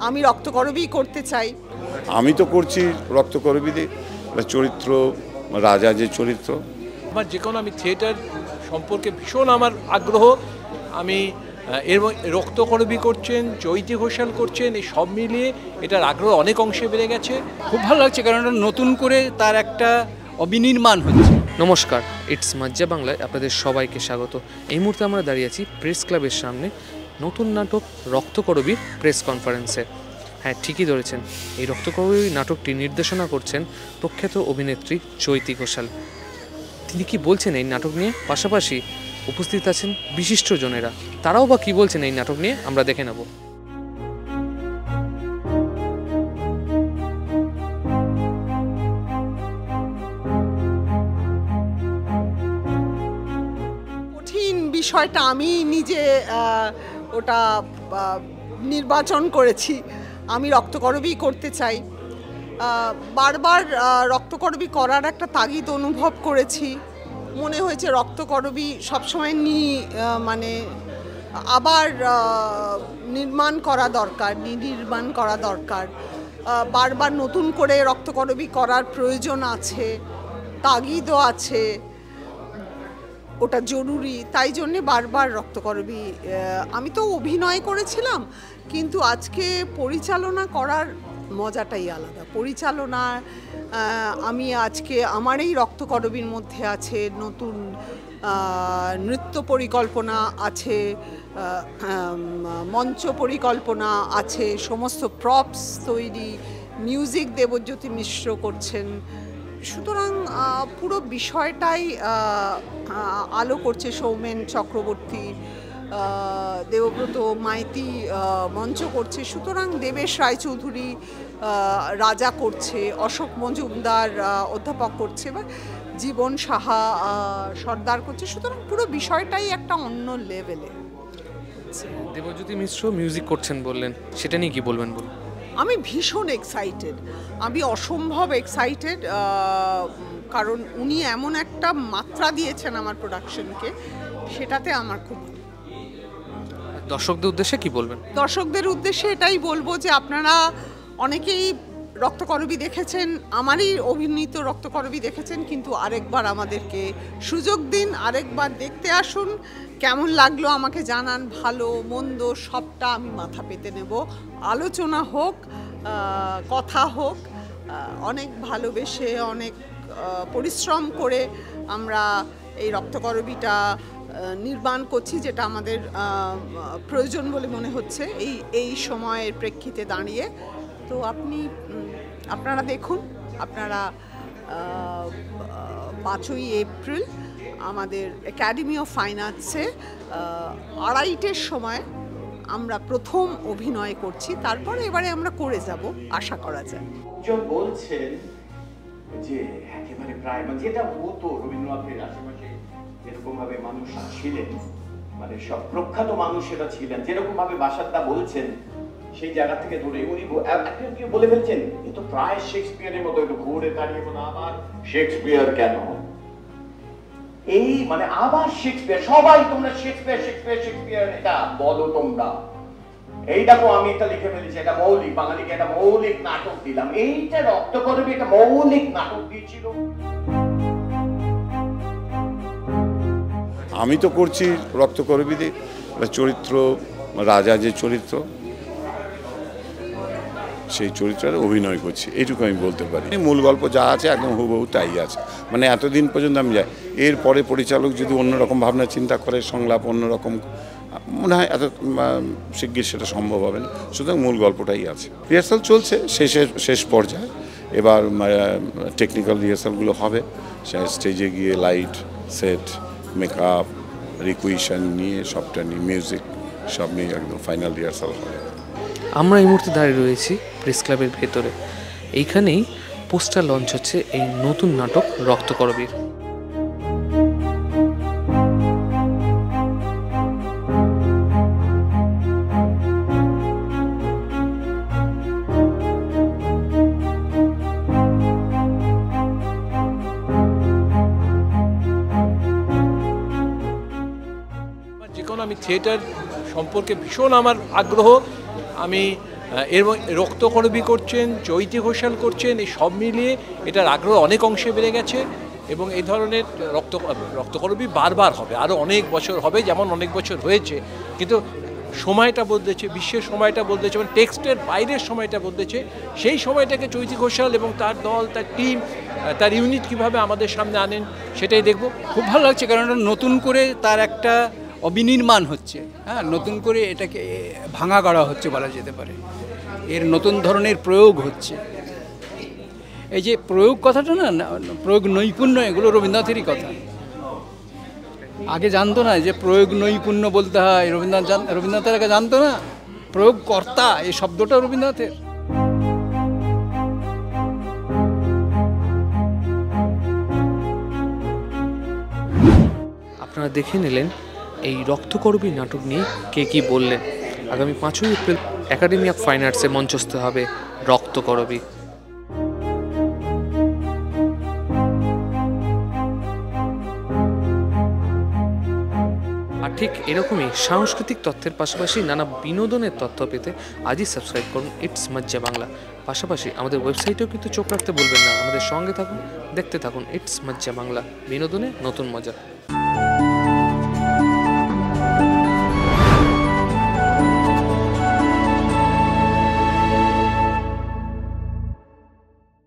আমি রক্তকরবী করতে চাই। আমি তো করছি রক্তকরবীদের চরিত্র, রাজা যে চরিত্র। আমার যে কোনো আমি থিয়েটার সম্পর্কে ভীষণ আমার আগ্রহ। আমি এর রক্তকরবী করছেন, চৈতি ঘোষাল করছেন, এই সব মিলিয়ে এটার আগ্রহ অনেক অংশে বেড়ে গেছে। খুব ভালো লাগছে, কারণ এটা নতুন করে তার একটা অবিনির্মাণ হচ্ছে। নমস্কার, ইটস মাজ্জা বাংলায় আপনাদের সবাইকে স্বাগত। এই মুহূর্তে আমরা দাঁড়িয়ে আছি প্রেস ক্লাবের সামনে নতুন নাটক রক্তকরবীর প্রেস কনফারেন্সে। হ্যাঁ, ঠিকই ধরেছেন, এই রক্তকরবী নাটকটি নির্দেশনা করছেন প্রখ্যাত অভিনেত্রী চৈতি ঘোষাল। তিনি কি বলছেন এই নাটক নিয়ে, পাশাপাশি উপস্থিত আছেন বিশিষ্টজনেরা, তারাও বা কী বলছেন এই নাটক নিয়ে আমরা দেখে নেব। কঠিন বিষয়টা আমি নিজে ওটা নির্বাচন করেছি। আমি রক্তকরবী করতে চাই। বারবার রক্তকরবী করার একটা তাগিদ অনুভব করেছি। মনে হয়েছে রক্তকরবী সবসময় মানে আবার নির্মাণ করা দরকার। বারবার নতুন করে রক্তকরবী করার প্রয়োজন আছে, তাগিদও আছে, ওটা জরুরি। তাই জন্যে বারবার রক্তকরবী। আমি তো অভিনয় করেছিলাম, কিন্তু আজকে পরিচালনা করার মজাটাই আলাদা। পরিচালনা আমি আজকে আমার এই রক্তকরবীর মধ্যে আছে নতুন নৃত্য পরিকল্পনা আছে, মঞ্চ পরিকল্পনা আছে, সমস্ত প্রপস তৈরি, মিউজিক দেবজ্যোতি মিশ্র করছেন। সুতরাং পুরো বিষয়টাই আলো করছে সৌমেন চক্রবর্তী, দেবব্রত মাইতি মঞ্চ করছে। সুতরাং দেবেশ রায়চৌধুরী রাজা করছে, অশোক মজুমদার অধ্যাপক করছে, বা জীবন সাহা সর্দার করছে। সুতরাং পুরো বিষয়টাই একটা অন্য লেভেলে। দেবজ্যোতি মিশ্র মিউজিক করছেন বললেন, সেটা নিয়ে কি বলবেন বলুন? আমি ভীষণ এক্সাইটেড, আমি অসম্ভব এক্সাইটেড, কারণ উনি এমন একটা মাত্রা দিয়েছেন আমার প্রোডাকশনকে, সেটাতে আমার খুব। দর্শকদের উদ্দেশ্যে কি বলবেন? দর্শকদের উদ্দেশ্যে এটাই বলবো যে আপনারা অনেকেই রক্তকরবী দেখেছেন, আমারই অভিনীত রক্তকরবী দেখেছেন, কিন্তু আরেকবার আমাদেরকে সুযোগ দিন, আরেকবার দেখতে আসুন। কেমন লাগলো আমাকে জানান, ভালো মন্দ সবটা আমি মাথা পেতে নেব। আলোচনা হোক, কথা হোক, অনেক ভালোবেসে অনেক পরিশ্রম করে আমরা এই রক্তকরবীটা নির্মাণ করছি, যেটা আমাদের প্রয়োজন বলে মনে হচ্ছে এই সময়ের প্রেক্ষিতে দাঁড়িয়ে। তো আপনারা দেখুন, আপনারা 5ই এপ্রিল আমাদের একাডেমি অফ ফাইন আর্টসে 2:30-র সময় আমরা প্রথম অভিনয় করছি। তারপরে এবারে আমরা করে যাব, আশা করা যায়। বলছেন যে একেবারে প্রায় যেটা হতো রবীন্দ্রনাথের আশেপাশে যেরকম ভাবে মানুষ ছিলেন, মানে সব প্রখ্যাত মানুষেরা ছিলেন, যেরকম ভাবে বাসারদা বলছেন, সেই জায়গা থেকে ধরে উনি বলে ফেলছেন এ তো প্রায় শেক্সপিয়ারের মতো। একটু ঘুরে দাঁড়িয়ে বলো, আবার শেক্সপিয়ার কেন? এই মানে আবার শেক্সপিয়ার, সবাই তোমরা শেক্সপিয়ার এটা বলো তোমরা। এই দেখো আমি এটা লিখে ফেলেছি, এটা মৌলিক, বাঙালিকে একটা মৌলিক নাটক দিলাম। এইটা রক্তকরবী একটা মৌলিক নাটক দিয়েছিল। আমি তো করছি রক্তকরবীদের চরিত্র, রাজা যে চরিত্র, সেই চরিত্রে অভিনয় করছি, এইটুকু আমি বলতে পারি। মূল গল্প যা আছে একদম হুবহু তাই আছে, মানে এতদিন পর্যন্ত আমি যাই। এরপরে পরিচালক যদি অন্যরকম ভাবনা চিন্তা করে, সংলাপ অন্যরকম, মনে হয় এত শিগগির সেটা সম্ভব হবে না। সুতরাং মূল গল্পটাই আছে। রিহার্সাল চলছে, শেষ পর্যায়ে। এবার টেকনিক্যাল রিহার্সালগুলো হবে, স্টেজে গিয়ে লাইট সেট, মেকআপ, রিকুইশন নিয়ে, সবটা নিয়ে, মিউজিক সব নিয়ে একদম ফাইনাল রিহার্সাল হবে। আমরা এই মুহূর্তে দাঁড়িয়ে রয়েছি প্রেস ক্লাবের ভেতরে। এইখানেই পোস্টার লঞ্চ হচ্ছে এই নতুন নাটক রক্তকরবীর। যে কোনো আমি থিয়েটার সম্পর্কে ভীষণ আমার আগ্রহ। আমি এবং রক্তকরবী করছেন, চৈতি ঘোষাল করছেন, এই সব মিলিয়ে এটার আগ্রহ অনেক অংশে বেড়ে গেছে এবং এই ধরনের রক্তকরবী বারবার হবে, আরও অনেক বছর হবে, যেমন অনেক বছর হয়েছে, কিন্তু সময়টা বদলেছে, বিশ্বের সময়টা বদলেছে, মানে টেক্সটের বাইরের সময়টা বদলেছে। সেই সময়টাকে চৈতি ঘোষাল এবং তার দল, তার টিম, তার ইউনিট কীভাবে আমাদের সামনে আনেন সেটাই দেখব। খুব ভালো লাগছে, কারণ এটা নতুন করে তার একটা অবিনির্মাণ হচ্ছে, হ্যাঁ, নতুন করে এটাকে ভাঙা গড়া হচ্ছে বলা যেতে পারে, এর নতুন ধরনের প্রয়োগ হচ্ছে। এই যে প্রয়োগ কথাটা না, প্রয়োগ নৈপুণ্য, এগুলো রবীন্দ্রনাথেরই কথা। আগে জানতো না যে প্রয়োগ নৈপুণ্য বলতে হয়, রবীন্দ্রনাথের আগে জানতো না প্রয়োগকর্তা এই শব্দটা রবীন্দ্রনাথের। আপনারা দেখে নিলেন এই রক্তকরবী নাটক নিয়ে কে কী বললেন। আগামী 5ই এপ্রিল একাডেমি অফ ফাইন আর্টসে মঞ্চস্থ হবে রক্তকরবী। আর ঠিক এরকমই সাংস্কৃতিক তথ্যের পাশাপাশি নানা বিনোদনের তথ্য পেতে আজই সাবস্ক্রাইব করুন ইটস মজ্জা বাংলা। পাশাপাশি আমাদের ওয়েবসাইটেও কিন্তু চোখ রাখতে বলবেন না। আমাদের সঙ্গে থাকুন, দেখতে থাকুন ইটস মজ্জা বাংলা, বিনোদনে নতুন মজা।